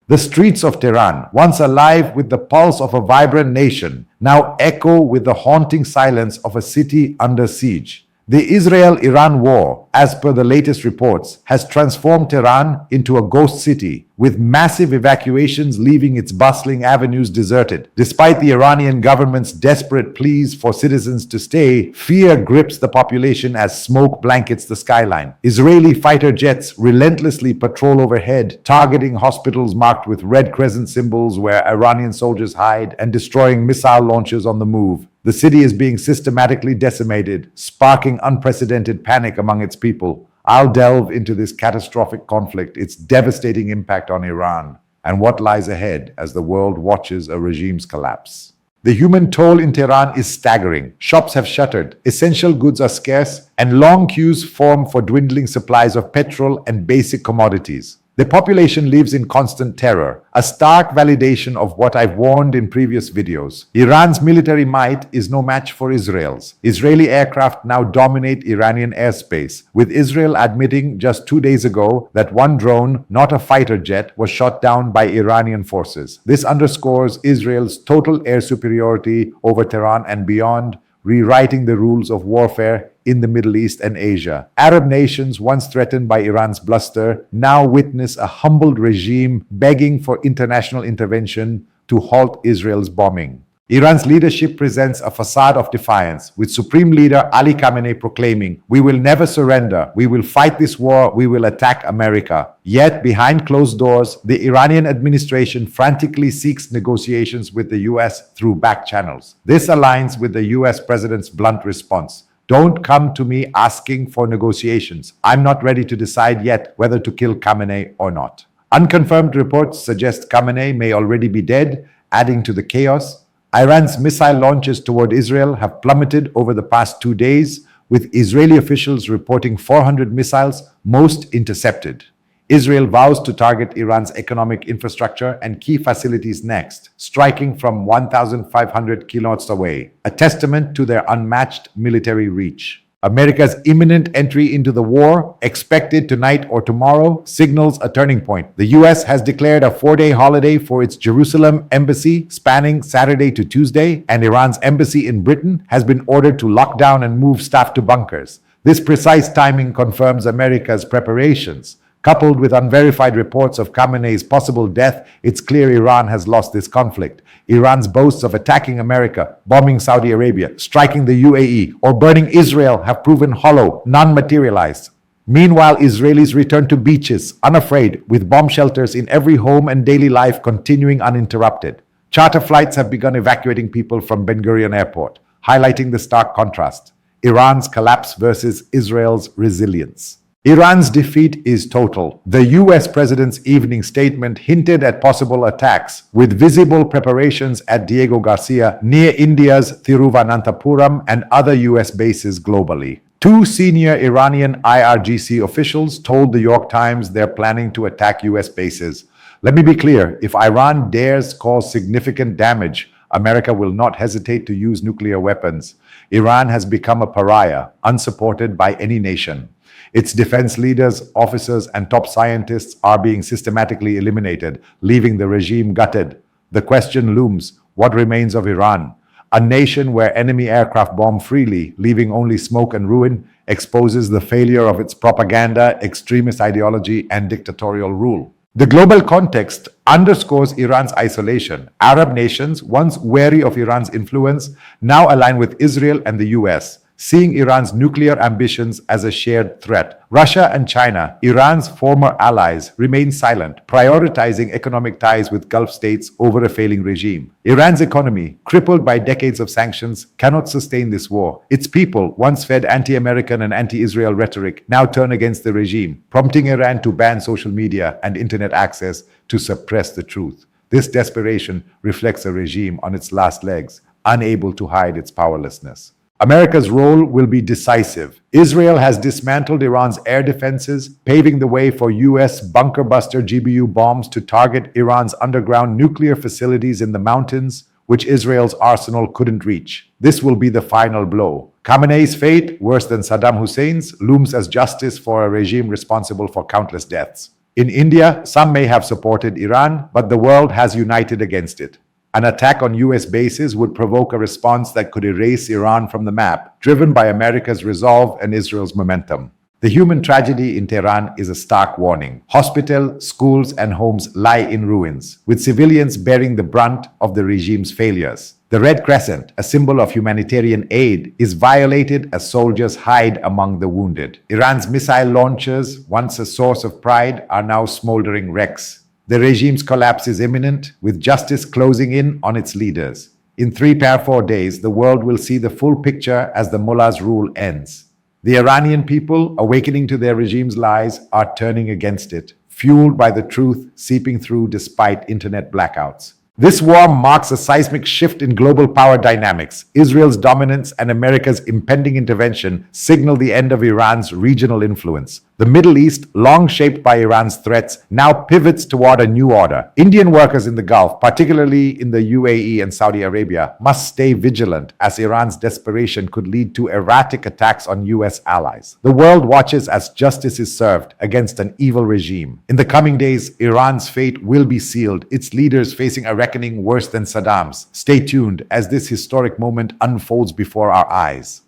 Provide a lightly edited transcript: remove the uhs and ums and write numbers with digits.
The streets of Tehran, once alive with the pulse of a vibrant nation, now echo with the haunting silence of a city under siege. The Israel-Iran war, as per the latest reports, has transformed Tehran into a ghost city, with massive evacuations leaving its bustling avenues deserted. Despite the Iranian government's desperate pleas for citizens to stay, fear grips the population as smoke blankets the skyline. Israeli fighter jets relentlessly patrol overhead, targeting hospitals marked with red crescent symbols where Iranian soldiers hide and destroying missile launchers on the move. The city is being systematically decimated, sparking unprecedented panic among its people. I'll delve into this catastrophic conflict, its devastating impact on Iran, and what lies ahead as the world watches a regime's collapse. The human toll in Tehran is staggering. Shops have shuttered, essential goods are scarce, and long queues form for dwindling supplies of petrol and basic commodities. The population lives in constant terror, a stark validation of what I've warned in previous videos. Iran's military might is no match for Israel's. Israeli aircraft now dominate Iranian airspace, with Israel admitting just 2 days ago that one drone, not a fighter jet, was shot down by Iranian forces. This underscores Israel's total air superiority over Tehran and beyond, rewriting the rules of warfare in the Middle East and Asia. Arab nations, once threatened by Iran's bluster, now witness a humbled regime begging for international intervention to halt Israel's bombing. Iran's leadership presents a facade of defiance, with Supreme Leader Ali Khamenei proclaiming, "We will never surrender, we will fight this war, we will attack America." Yet, behind closed doors, the Iranian administration frantically seeks negotiations with the US through back channels. This aligns with the US president's blunt response. "Don't come to me asking for negotiations. I'm not ready to decide yet whether to kill Khamenei or not." Unconfirmed reports suggest Khamenei may already be dead, adding to the chaos. Iran's missile launches toward Israel have plummeted over the past 2 days, with Israeli officials reporting 400 missiles, most intercepted. Israel vows to target Iran's economic infrastructure and key facilities next, striking from 1,500 kilometers away, a testament to their unmatched military reach. America's imminent entry into the war, expected tonight or tomorrow, signals a turning point. The US has declared a 4-day holiday for its Jerusalem embassy, spanning Saturday to Tuesday, and Iran's embassy in Britain has been ordered to lock down and move staff to bunkers. This precise timing confirms America's preparations. Coupled with unverified reports of Khamenei's possible death, it's clear Iran has lost this conflict. Iran's boasts of attacking America, bombing Saudi Arabia, striking the UAE, or burning Israel have proven hollow, none materialized. Meanwhile, Israelis return to beaches, unafraid, with bomb shelters in every home and daily life continuing uninterrupted. Charter flights have begun evacuating people from Ben Gurion Airport, highlighting the stark contrast: Iran's collapse versus Israel's resilience. Iran's defeat is total. The US president's evening statement hinted at possible attacks, with visible preparations at Diego Garcia near India's Thiruvananthapuram and other US bases globally. 2 senior Iranian IRGC officials told the New York Times they're planning to attack US bases. Let me be clear, if Iran dares cause significant damage, America will not hesitate to use nuclear weapons. Iran has become a pariah, unsupported by any nation. Its defense leaders, officers, and top scientists are being systematically eliminated, leaving the regime gutted. The question looms: what remains of Iran? A nation where enemy aircraft bomb freely, leaving only smoke and ruin, exposes the failure of its propaganda, extremist ideology, and dictatorial rule. The global context underscores Iran's isolation. Arab nations, once wary of Iran's influence, now align with Israel and the US, seeing Iran's nuclear ambitions as a shared threat. Russia and China, Iran's former allies, remain silent, prioritizing economic ties with Gulf states over a failing regime. Iran's economy, crippled by decades of sanctions, cannot sustain this war. Its people, once fed anti-American and anti-Israel rhetoric, now turn against the regime, prompting Iran to ban social media and internet access to suppress the truth. This desperation reflects a regime on its last legs, unable to hide its powerlessness. America's role will be decisive. Israel has dismantled Iran's air defenses, paving the way for US bunker-buster GBU bombs to target Iran's underground nuclear facilities in the mountains, which Israel's arsenal couldn't reach. This will be the final blow. Khamenei's fate, worse than Saddam Hussein's, looms as justice for a regime responsible for countless deaths. In India, some may have supported Iran, but the world has united against it. An attack on US bases would provoke a response that could erase Iran from the map, driven by America's resolve and Israel's momentum. The human tragedy in Tehran is a stark warning. Hospitals, schools, and homes lie in ruins, with civilians bearing the brunt of the regime's failures. The Red Crescent, a symbol of humanitarian aid, is violated as soldiers hide among the wounded. Iran's missile launchers, once a source of pride, are now smoldering wrecks. The regime's collapse is imminent, with justice closing in on its leaders. In 3-4 days, the world will see the full picture as the mullah's rule ends. The Iranian people, awakening to their regime's lies, are turning against it, fueled by the truth seeping through despite internet blackouts. This war marks a seismic shift in global power dynamics. Israel's dominance and America's impending intervention signal the end of Iran's regional influence. The Middle East, long shaped by Iran's threats, now pivots toward a new order. Indian workers in the Gulf, particularly in the UAE and Saudi Arabia, must stay vigilant as Iran's desperation could lead to erratic attacks on US allies. The world watches as justice is served against an evil regime. In the coming days, Iran's fate will be sealed, its leaders facing a reckoning worse than Saddam's. Stay tuned as this historic moment unfolds before our eyes.